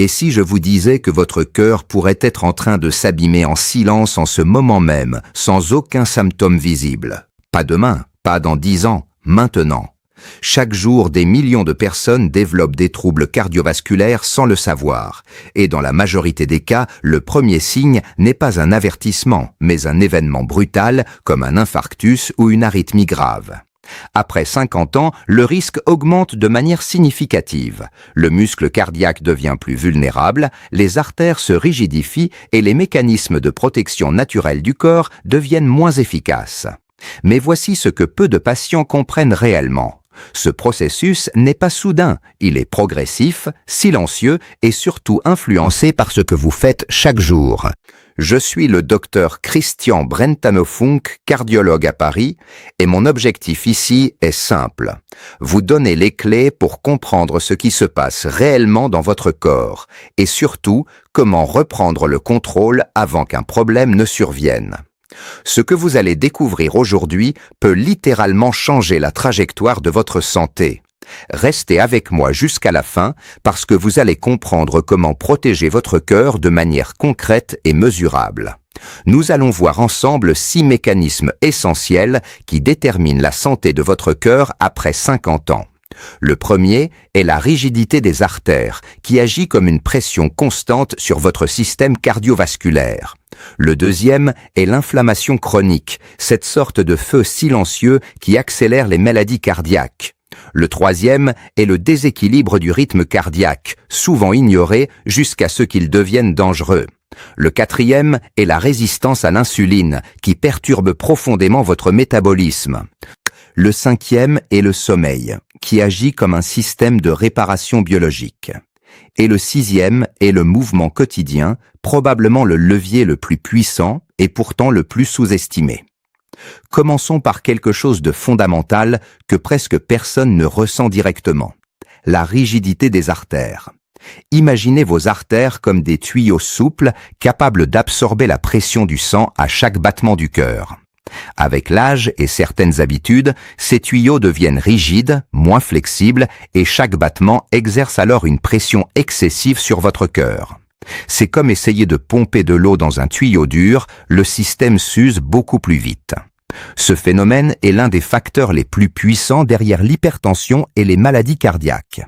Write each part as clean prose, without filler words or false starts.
Et si je vous disais que votre cœur pourrait être en train de s'abîmer en silence en ce moment même, sans aucun symptôme visible? Pas demain, pas dans 10 ans, maintenant. Chaque jour, des millions de personnes développent des troubles cardiovasculaires sans le savoir. Et dans la majorité des cas, le premier signe n'est pas un avertissement, mais un événement brutal comme un infarctus ou une arythmie grave. Après 50 ans, le risque augmente de manière significative. Le muscle cardiaque devient plus vulnérable, les artères se rigidifient et les mécanismes de protection naturelle du corps deviennent moins efficaces. Mais voici ce que peu de patients comprennent réellement. Ce processus n'est pas soudain, il est progressif, silencieux et surtout influencé par ce que vous faites chaque jour. Je suis le docteur Christian Brentano-Funk, cardiologue à Paris, et mon objectif ici est simple. Vous donner les clés pour comprendre ce qui se passe réellement dans votre corps et surtout comment reprendre le contrôle avant qu'un problème ne survienne. Ce que vous allez découvrir aujourd'hui peut littéralement changer la trajectoire de votre santé. Restez avec moi jusqu'à la fin parce que vous allez comprendre comment protéger votre cœur de manière concrète et mesurable. Nous allons voir ensemble 6 mécanismes essentiels qui déterminent la santé de votre cœur après 50 ans. Le premier est la rigidité des artères, qui agit comme une pression constante sur votre système cardiovasculaire. Le deuxième est l'inflammation chronique, cette sorte de feu silencieux qui accélère les maladies cardiaques. Le troisième est le déséquilibre du rythme cardiaque, souvent ignoré jusqu'à ce qu'il devienne dangereux. Le quatrième est la résistance à l'insuline, qui perturbe profondément votre métabolisme. Le cinquième est le sommeil, qui agit comme un système de réparation biologique. Et le sixième est le mouvement quotidien, probablement le levier le plus puissant et pourtant le plus sous-estimé. Commençons par quelque chose de fondamental que presque personne ne ressent directement, la rigidité des artères. Imaginez vos artères comme des tuyaux souples capables d'absorber la pression du sang à chaque battement du cœur. Avec l'âge et certaines habitudes, ces tuyaux deviennent rigides, moins flexibles et chaque battement exerce alors une pression excessive sur votre cœur. C'est comme essayer de pomper de l'eau dans un tuyau dur, le système s'use beaucoup plus vite. Ce phénomène est l'un des facteurs les plus puissants derrière l'hypertension et les maladies cardiaques.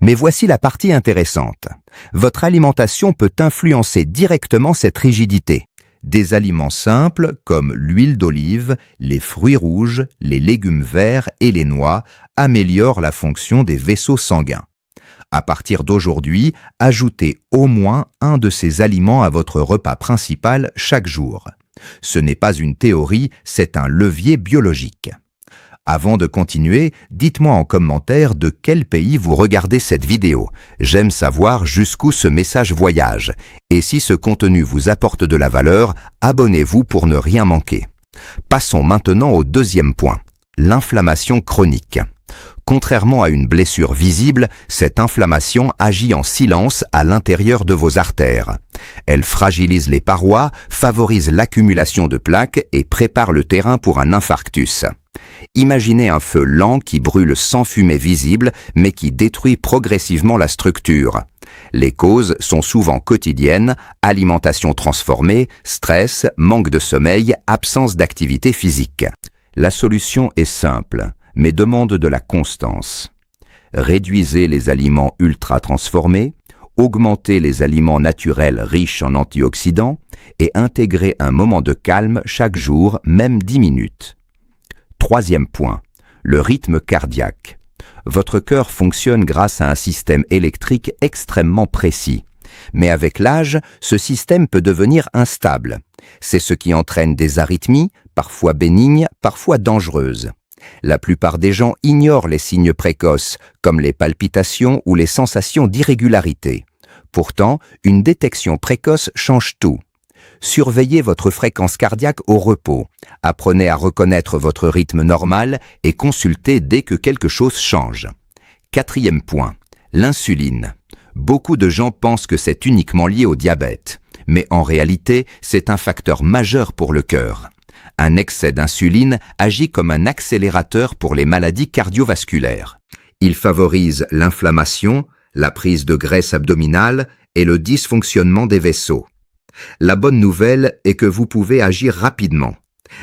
Mais voici la partie intéressante. Votre alimentation peut influencer directement cette rigidité. Des aliments simples comme l'huile d'olive, les fruits rouges, les légumes verts et les noix améliorent la fonction des vaisseaux sanguins. À partir d'aujourd'hui, ajoutez au moins un de ces aliments à votre repas principal chaque jour. Ce n'est pas une théorie, c'est un levier biologique. Avant de continuer, dites-moi en commentaire de quel pays vous regardez cette vidéo. J'aime savoir jusqu'où ce message voyage. Et si ce contenu vous apporte de la valeur, abonnez-vous pour ne rien manquer. Passons maintenant au deuxième point, l'inflammation chronique. Contrairement à une blessure visible, cette inflammation agit en silence à l'intérieur de vos artères. Elle fragilise les parois, favorise l'accumulation de plaques et prépare le terrain pour un infarctus. Imaginez un feu lent qui brûle sans fumée visible, mais qui détruit progressivement la structure. Les causes sont souvent quotidiennes, alimentation transformée, stress, manque de sommeil, absence d'activité physique. La solution est simple, mais demande de la constance. Réduisez les aliments ultra transformés, augmentez les aliments naturels riches en antioxydants et intégrez un moment de calme chaque jour, même 10 minutes. Troisième point, le rythme cardiaque. Votre cœur fonctionne grâce à un système électrique extrêmement précis. Mais avec l'âge, ce système peut devenir instable. C'est ce qui entraîne des arythmies, parfois bénignes, parfois dangereuses. La plupart des gens ignorent les signes précoces, comme les palpitations ou les sensations d'irrégularité. Pourtant, une détection précoce change tout. Surveillez votre fréquence cardiaque au repos. Apprenez à reconnaître votre rythme normal et consultez dès que quelque chose change. Quatrième point, l'insuline. Beaucoup de gens pensent que c'est uniquement lié au diabète, mais en réalité, c'est un facteur majeur pour le cœur. Un excès d'insuline agit comme un accélérateur pour les maladies cardiovasculaires. Il favorise l'inflammation, la prise de graisse abdominale et le dysfonctionnement des vaisseaux. La bonne nouvelle est que vous pouvez agir rapidement.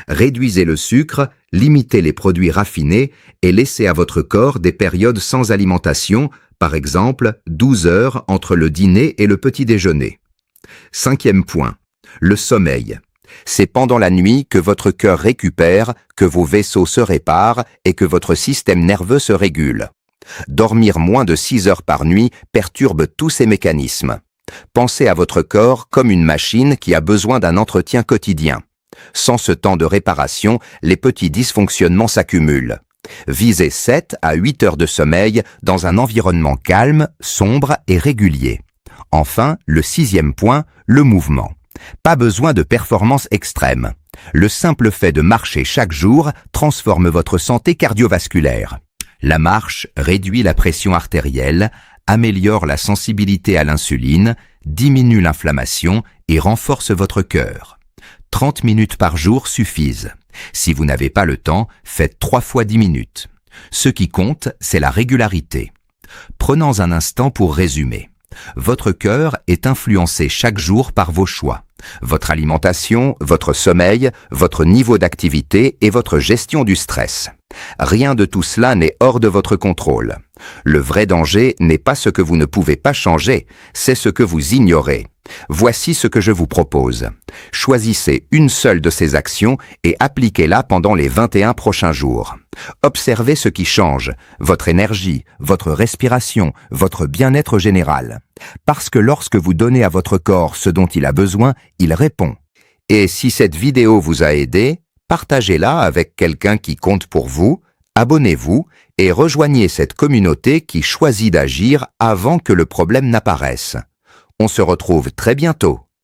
Réduisez le sucre, limitez les produits raffinés et laissez à votre corps des périodes sans alimentation, par exemple 12 heures entre le dîner et le petit déjeuner. 5e point, le sommeil. C'est pendant la nuit que votre cœur récupère, que vos vaisseaux se réparent et que votre système nerveux se régule. Dormir moins de 6 heures par nuit perturbe tous ces mécanismes. Pensez à votre corps comme une machine qui a besoin d'un entretien quotidien. Sans ce temps de réparation, les petits dysfonctionnements s'accumulent. Visez 7 à 8 heures de sommeil dans un environnement calme, sombre et régulier. Enfin, le 6e point, le mouvement. Pas besoin de performance extrême. Le simple fait de marcher chaque jour transforme votre santé cardiovasculaire. La marche réduit la pression artérielle, améliore la sensibilité à l'insuline, diminue l'inflammation et renforce votre cœur. 30 minutes par jour suffisent. Si vous n'avez pas le temps, faites 3 fois 10 minutes. Ce qui compte, c'est la régularité. Prenons un instant pour résumer. Votre cœur est influencé chaque jour par vos choix. Votre alimentation, votre sommeil, votre niveau d'activité et votre gestion du stress. Rien de tout cela n'est hors de votre contrôle. Le vrai danger n'est pas ce que vous ne pouvez pas changer, c'est ce que vous ignorez. Voici ce que je vous propose. Choisissez une seule de ces actions et appliquez-la pendant les 21 prochains jours. Observez ce qui change, votre énergie, votre respiration, votre bien-être général. Parce que lorsque vous donnez à votre corps ce dont il a besoin, il répond. Et si cette vidéo vous a aidé, partagez-la avec quelqu'un qui compte pour vous, abonnez-vous et rejoignez cette communauté qui choisit d'agir avant que le problème n'apparaisse. On se retrouve très bientôt.